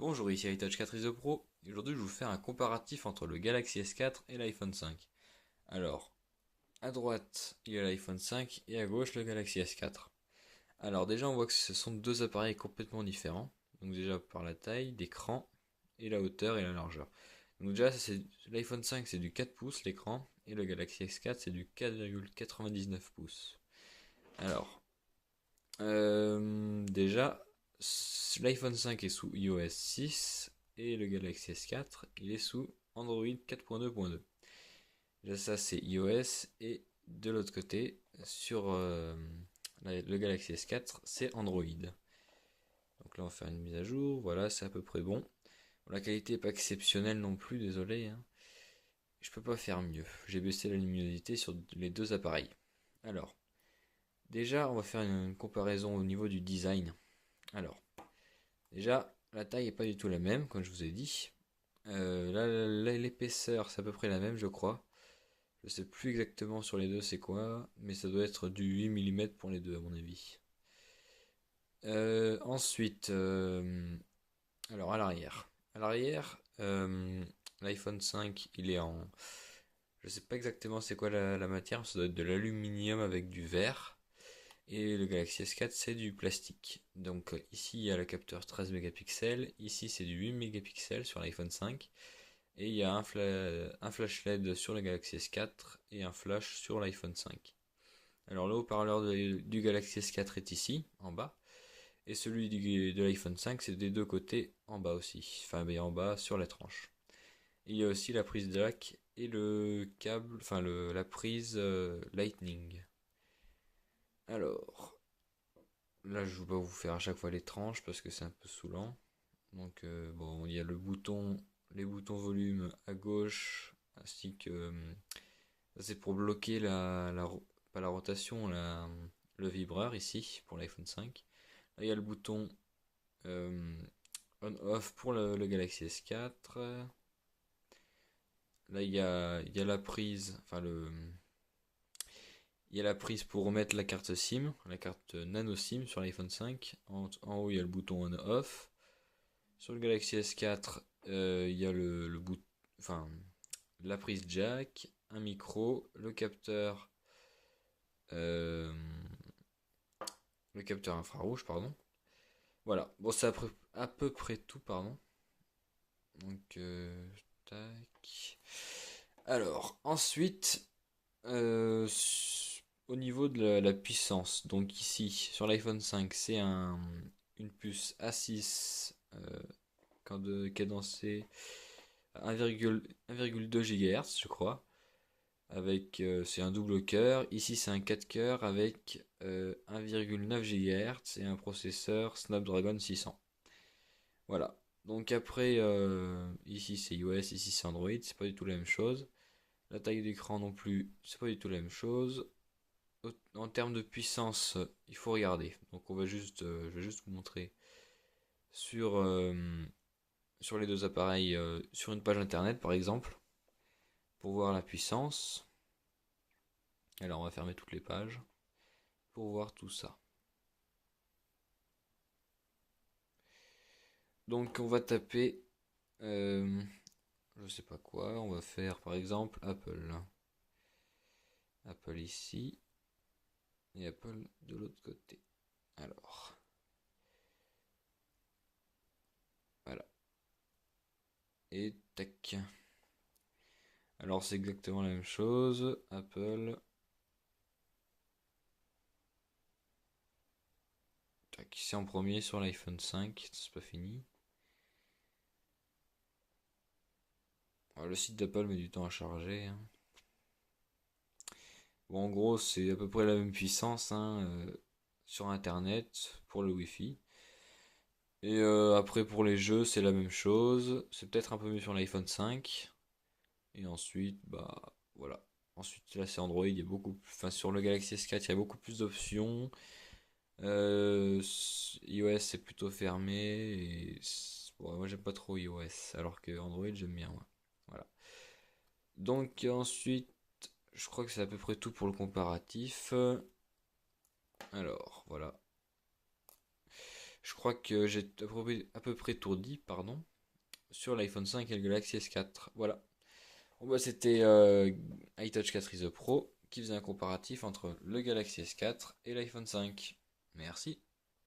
Bonjour, ici iTouch 4 Pro, et aujourd'hui je vais vous faire un comparatif entre le Galaxy S4 et l'iPhone 5. Alors, à droite il y a l'iPhone 5 et à gauche le Galaxy S4. Alors déjà on voit que ce sont deux appareils complètement différents, donc déjà par la taille d'écran et la hauteur et la largeur. Donc déjà l'iPhone 5 c'est du 4 pouces l'écran et le Galaxy S4 c'est du 4,99 pouces. Alors, déjà, l'iPhone 5 est sous iOS 6 et le Galaxy S4 il est sous Android 4.2.2. Déjà ça c'est iOS et de l'autre côté sur le Galaxy S4 c'est Android. Donc là on va faire une mise à jour, voilà c'est à peu près bon. La qualité n'est pas exceptionnelle non plus, désolé, hein. Je peux pas faire mieux. J'ai baissé la luminosité sur les deux appareils. Alors, déjà on va faire une comparaison au niveau du design. Alors, déjà, la taille est pas du tout la même, comme je vous ai dit. Là, l'épaisseur, c'est à peu près la même, je crois. Je sais plus exactement sur les deux c'est quoi, mais ça doit être du 8 mm pour les deux, à mon avis. Ensuite, alors à l'arrière. À l'arrière, l'iPhone 5, il est en. Je sais pas exactement c'est quoi la matière, ça doit être de l'aluminium avec du verre. Et le Galaxy S4 c'est du plastique. Donc ici il y a le capteur 13 mégapixels, ici c'est du 8 mégapixels sur l'iPhone 5 et il y a un flash LED sur le Galaxy S4 et un flash sur l'iPhone 5. Alors le haut-parleur du Galaxy S4 est ici en bas et celui de l'iPhone 5 c'est des deux côtés en bas aussi, enfin mais en bas sur la tranche. Et il y a aussi la prise jack et le câble, enfin la prise Lightning. Alors, là, je ne vais pas vous faire à chaque fois les tranches parce que c'est un peu saoulant. Donc, bon, il y a les boutons volume à gauche, ainsi que ça, c'est pour bloquer pas la rotation, le vibreur ici pour l'iPhone 5. Là, il y a le bouton euh, on-off pour le Galaxy S4. Là, il y a la prise, il y a la prise pour remettre la carte SIM, la carte nano SIM sur l'iPhone 5. En haut, il y a le bouton on-off. Sur le Galaxy S4, il y a enfin, la prise jack, un micro, euh, le capteur infrarouge, pardon. Voilà. Bon, c'est à peu près tout, pardon. Donc, tac. Alors, ensuite, au niveau de la puissance, donc ici, sur l'iPhone 5, c'est une puce A6 cadencée à 1,2 GHz, je crois. Avec, c'est un double cœur. Ici, c'est un 4 cœurs avec 1,9 GHz et un processeur Snapdragon 600. Voilà. Donc après, ici c'est iOS, ici c'est Android, c'est pas du tout la même chose. La taille d'écran non plus, c'est pas du tout la même chose. En termes de puissance, il faut regarder. Donc je vais juste vous montrer sur, euh, sur les deux appareils, sur une page internet par exemple, pour voir la puissance. Alors on va fermer toutes les pages pour voir tout ça. Donc on va taper, euh, je sais pas quoi, on va faire par exemple Apple. Apple ici et Apple de l'autre côté. Alors, voilà. Et tac. Alors c'est exactement la même chose. Apple. Tac, c'est en premier sur l'iPhone 5. C'est pas fini. Alors, le site d'Apple met du temps à charger, hein. Bon, en gros, c'est à peu près la même puissance, hein, sur Internet pour le Wi-Fi. Et après pour les jeux, c'est la même chose. C'est peut-être un peu mieux sur l'iPhone 5. Et ensuite, bah voilà. Ensuite, là c'est Android, il y a enfin sur le Galaxy S4, il y a beaucoup plus d'options. iOS c'est plutôt fermé et bon, moi j'aime pas trop iOS, alors que Android j'aime bien, moi. Voilà. Donc ensuite, je crois que c'est à peu près tout pour le comparatif. Alors voilà. Je crois que j'ai à peu près tout dit, pardon, sur l'iPhone 5 et le Galaxy S4. Voilà. Bon, bah, c'était iTouch 4 Pro qui faisait un comparatif entre le Galaxy S4 et l'iPhone 5. Merci.